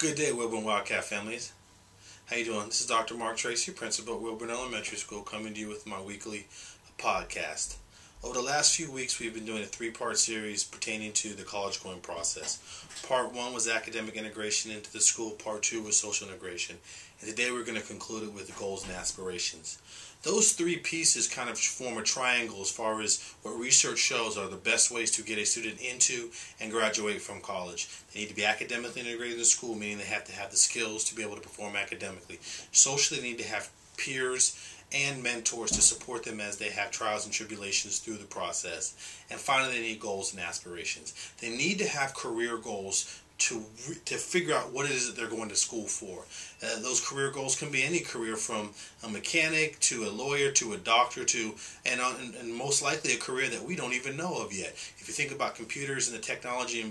Good day, Wilburn Wildcat families. How you doing? This is Dr. Mark Tracy, principal at Wilburn Elementary School, coming to you with my weekly podcast. Over the last few weeks, we've been doing a three-part series pertaining to the college-going process. Part 1 was academic integration into the school. Part 2 was social integration. And today we're going to conclude it with the goals and aspirations. Those three pieces kind of form a triangle as far as what research shows are the best ways to get a student into and graduate from college. They need to be academically integrated in school, meaning they have to have the skills to be able to perform academically. Socially, they need to have peers and mentors to support them as they have trials and tribulations through the process. And finally, they need goals and aspirations. They need to have career goals to figure out what it is that they're going to school for. Those career goals can be any career, from a mechanic to a lawyer to a doctor to and most likely a career that we don't even know of yet. If you think about computers and the technology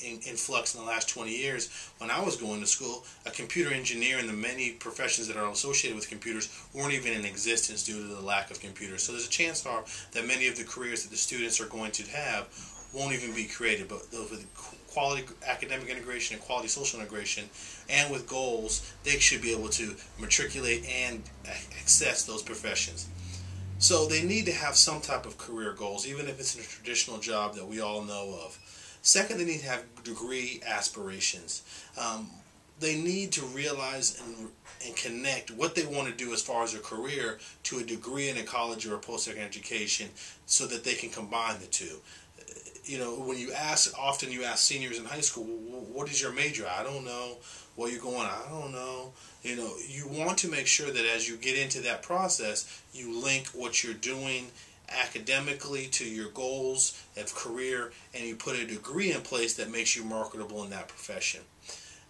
influx in the last 20 years, when I was going to school, a computer engineer and the many professions that are associated with computers weren't even in existence due to the lack of computers. So there's a chance that many of the careers that the students are going to have won't even be created, but with quality academic integration and quality social integration, and with goals, they should be able to matriculate and access those professions. So they need to have some type of career goals, even if it's in a traditional job that we all know of. Second, they need to have degree aspirations. They need to realize and connect what they want to do as far as a career to a degree in a college or a post-secondary education, so that they can combine the two. You know, when often you ask seniors in high school, what is your major? I don't know. Where you're going? I don't know. You know, you want to make sure that as you get into that process, you link what you're doing academically to your goals of career, and you put a degree in place that makes you marketable in that profession.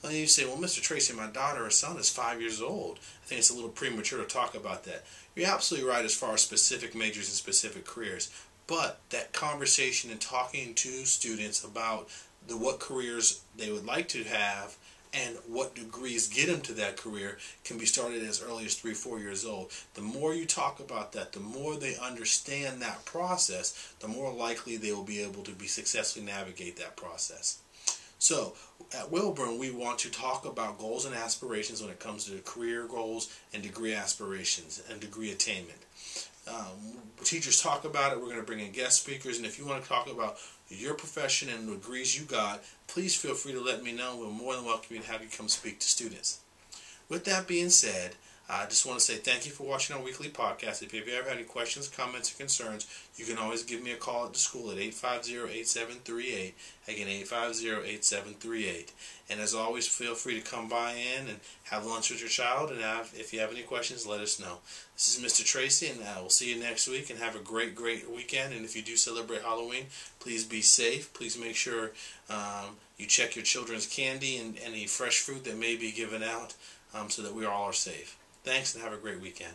And you say, well, Mr. Tracy, my daughter or son is 5 years old. I think it's a little premature to talk about that. You're absolutely right as far as specific majors and specific careers. But that conversation and talking to students about what careers they would like to have and what degrees get them to that career can be started as early as 3-4 years old. The more you talk about that, the more they understand that process, the more likely they will be able to successfully navigate that process. So at Wilburn, we want to talk about goals and aspirations when it comes to career goals and degree aspirations and degree attainment. Teachers talk about it. We're going to bring in guest speakers, and if you want to talk about your profession and the degrees you got, please feel free to let me know. We're more than welcome to have you come speak to students. With that being said, I just want to say thank you for watching our weekly podcast. If you ever have any questions, comments, or concerns, you can always give me a call at the school at 850-8738. Again, 850-8738. And as always, feel free to come by in and have lunch with your child. And if you have any questions, let us know. This is Mr. Tracy, and we'll see you next week. And have a great, great weekend. And if you do celebrate Halloween, please be safe. Please make sure you check your children's candy and any fresh fruit that may be given out, so that we all are safe. Thanks, and have a great weekend.